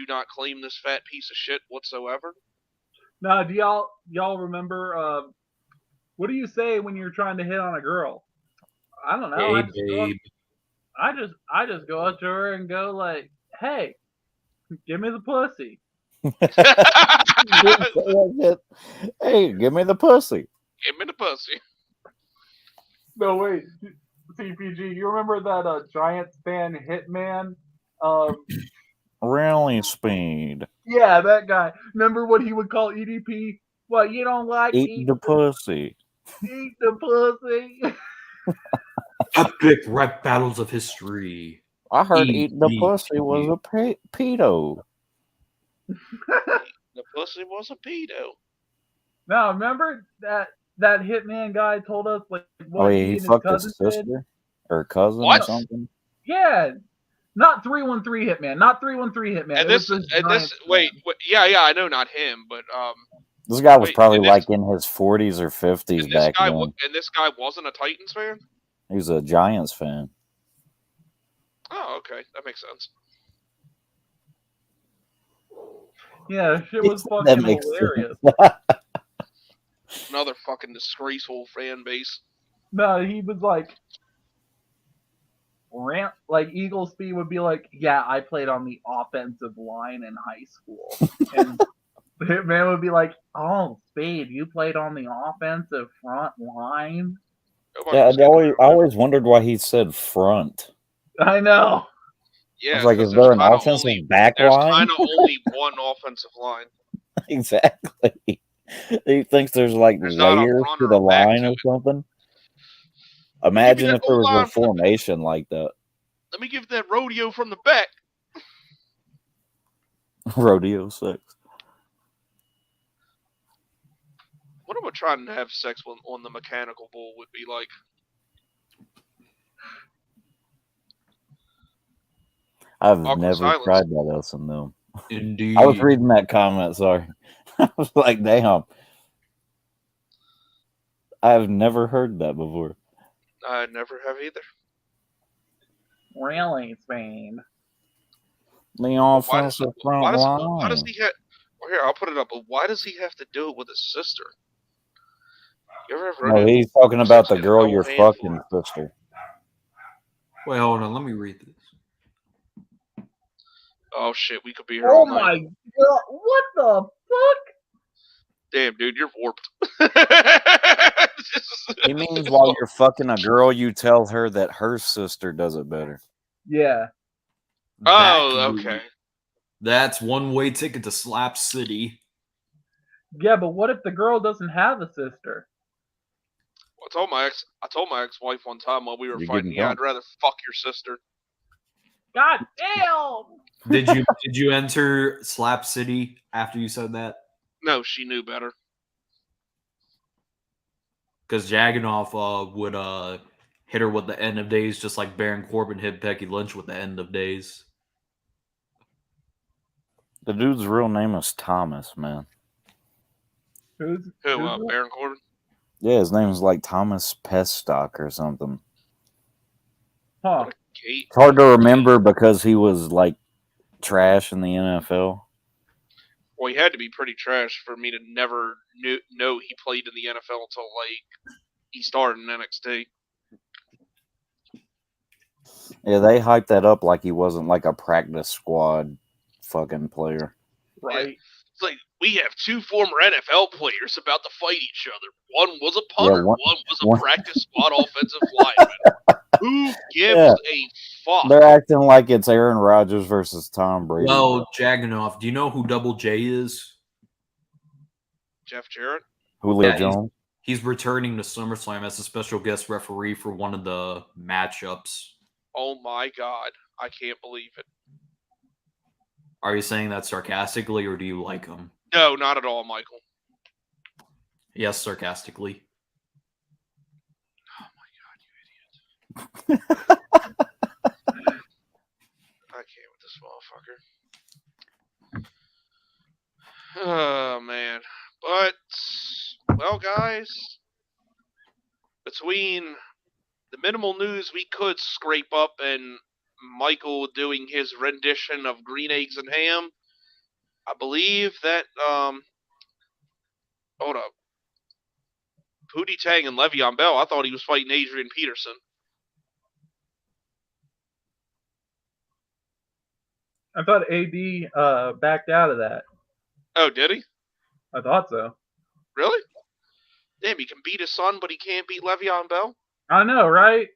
not claim this fat piece of shit whatsoever. Now, do y'all remember? What do you say when you're trying to hit on a girl? I don't know. Hey, babe. I just go up to her and go like, "Hey, give me the pussy." Hey, give me the pussy. Give me the pussy. No, wait, CPG. You remember that Giants fan Hitman? Really, Speed. Yeah, that guy. Remember what he would call EDP? What, you don't like Eat the pussy. Eat the pussy. Epic rap battles of history. I heard eating the pussy was a pedo. The pussy was a pedo. Now, remember that Hitman guy told us like what he fucked his sister did? or cousin What? or something. Yeah, not 313 Hitman, not 313 Hitman. And this, wait, yeah, I know, not him, but this guy was probably like in his 40s or 50s back then. And this guy wasn't a Titans fan. He was a Giants fan. Oh, okay, that makes sense. Yeah, shit was fucking hilarious. Another fucking disgraceful fan base. No, he was like, Eagle Speed would be like, yeah, I played on the offensive line in high school. And Hitman would be like, oh, Speed, you played on the offensive front line? Yeah, I always wondered why he said front. I know. Yeah, I was like, is there an offensive back line? There's kind of only one offensive line. Exactly. He thinks there's like layers to the line or something. Imagine if there was a formation like that. Let me give that rodeo from the back. Rodeo 6. What am I trying to have sex on the mechanical bull would be like? I've never tried that else in them. Indeed. I was reading that comment, sorry. I was like, damn. I've never heard that before. I never have either. Really, Spain. The offensive front line. Why does he have... Well, here, I'll put it up. But why does he have to do it with his sister? You ever heard No, he's talking about the girl you're fucking sister. Wait, hold on. Let me read this. Oh, shit. We could be here all night. Oh, my God. What the fuck? Damn, dude, you're warped. He means while you're fucking a girl, you tell her that her sister does it better. Yeah. Oh, okay. That's one-way ticket to Slap City. Yeah, but what if the girl doesn't have a sister? I told my ex-wife one time while we were You're fighting, getting yeah, I'd drunk. rather fuck your sister. God damn! Did you enter Slap City after you said that? No, she knew better. Because Jaganov would hit her with the end of days, just like Baron Corbin hit Becky Lynch with the end of days. The dude's real name is Thomas, man. Who's Baron Corbin? Yeah, his name is like Thomas Pestock or something. Huh. It's hard to remember because he was like trash in the NFL. Well, he had to be pretty trash for me to never know he played in the NFL until like he started in NXT. Yeah, they hyped that up like he wasn't like a practice squad fucking player. Right. Yeah. It's like we have two former NFL players about to fight each other. One was a punter, one was a practice squad offensive lineman. Who gives a fuck? They're acting like it's Aaron Rodgers versus Tom Brady. Well, Jaganov, do you know who Double J is? Jeff Jarrett? Julio Jones? He's returning to SummerSlam as a special guest referee for one of the matchups. Oh my god. I can't believe it. Are you saying that sarcastically, or do you like him? No, not at all, Michael. Yes, sarcastically. Oh my god, you idiot. I can't with this motherfucker. Oh, man. But, well, guys, between the minimal news we could scrape up and Michael doing his rendition of Green Eggs and Ham, I believe that, hold up. Pootie Tang and Le'Veon Bell, I thought he was fighting Adrian Peterson. I thought AD backed out of that. Oh, did he? I thought so. Really? Damn, he can beat his son, but he can't beat Le'Veon Bell? I know, right?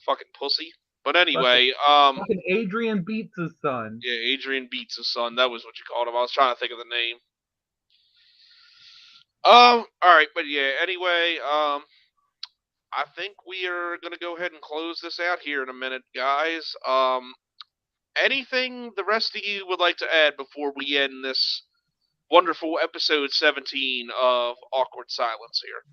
Fucking pussy. But anyway, fucking Adrian beats his son. Yeah, Adrian beats his son. That was what you called him. I was trying to think of the name. Alright, but yeah, anyway, I think we are gonna go ahead and close this out here in a minute, guys. Anything the rest of you would like to add before we end this wonderful episode 17 of Awkward Silence here?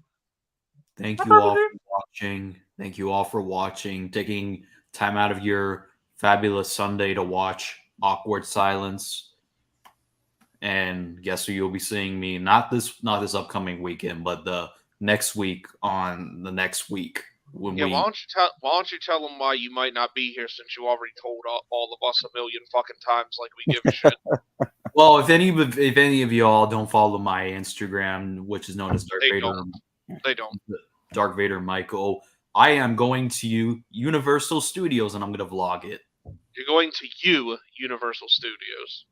Thank you all for watching. Thank you all for watching, taking time out of your fabulous Sunday to watch Awkward Silence. And guess who you'll be seeing me not this upcoming weekend, but the next week on the next week. Why don't you tell them why you might not be here, since you already told all of us a million fucking times like we give a shit. Well, if any of y'all don't follow my Instagram, which is known as Dark Vader, they don't. Dark Vader Michael, I am going to Universal Studios and I'm going to vlog it. You're going to Universal Studios.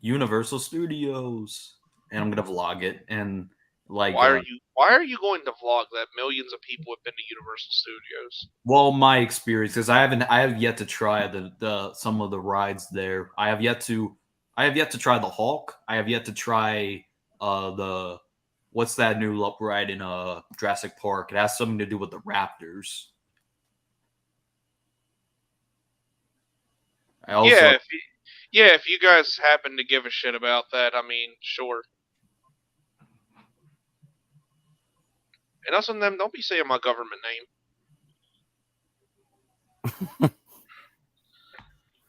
Universal Studios, and I'm going to vlog it. And like, why are you going to vlog that? Millions of people have been to Universal Studios. Well, my experience, because I have yet to try the some of the rides there. I have yet to try the Hulk. I have yet to try the what's that new ride in Jurassic Park? It has something to do with the Raptors. If you guys happen to give a shit about that, I mean, sure. And us and them, don't be saying my government name.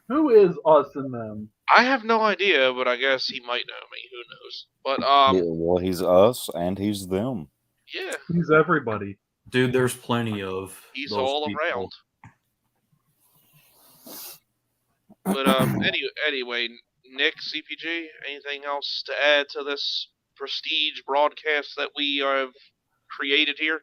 Who is us and them? I have no idea, but I guess he might know me. Who knows? But yeah, well, he's us and he's them. Yeah, he's everybody. Dude, there's plenty of. He's all people around. But anyway, Nick, CPG, anything else to add to this prestige broadcast that we have created here?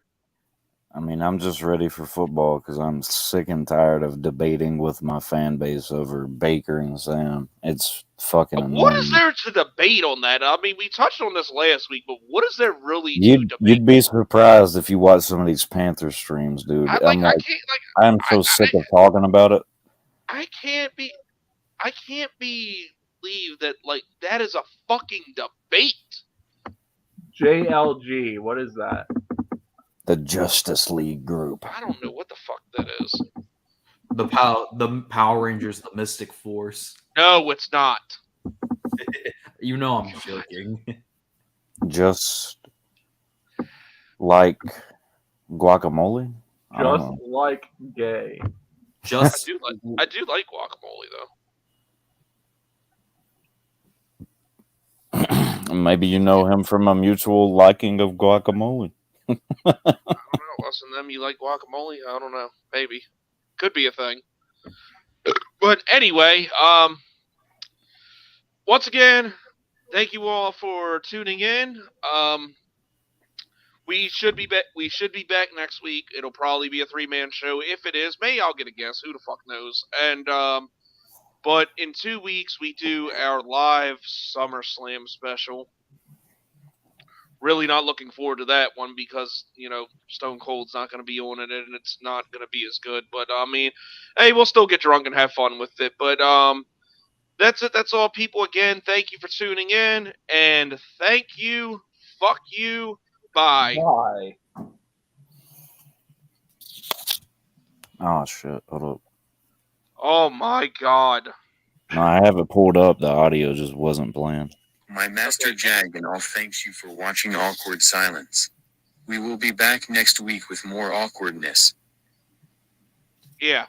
I mean, I'm just ready for football because I'm sick and tired of debating with my fan base over Baker and Sam. It's fucking annoying. What is there to debate on that? I mean, we touched on this last week, but what is there really to debate? You'd be surprised if you watch some of these Panthers streams, dude. I'm so sick of talking about it. I I can't believe that that is a fucking debate. JLG, what is that? The Justice League group. I don't know what the fuck that is. The Power Rangers, the Mystic Force. No, it's not. You know I'm joking. Just like guacamole? I don't Just know. like gay. Just I do like guacamole though. Maybe you know him from a mutual liking of guacamole. I don't know. Us and them, you like guacamole? I don't know. Maybe. Could be a thing. But anyway, once again, thank you all for tuning in. We should be back next week. It'll probably be a 3-man show. If it is, maybe I'll get a guest. Who the fuck knows? And but in 2 weeks we do our live SummerSlam special. Really not looking forward to that one because, Stone Cold's not going to be on it and it's not going to be as good. But, I mean, hey, we'll still get drunk and have fun with it. But that's it. That's all, people. Again, thank you for tuning in. And thank you. Fuck you. Bye. Bye. Oh, shit. Hold up. Oh, my God. No, I have it pulled up. The audio just wasn't playing. My Master Jag and all thanks you for watching Awkward Silence. We will be back next week with more awkwardness. Yeah.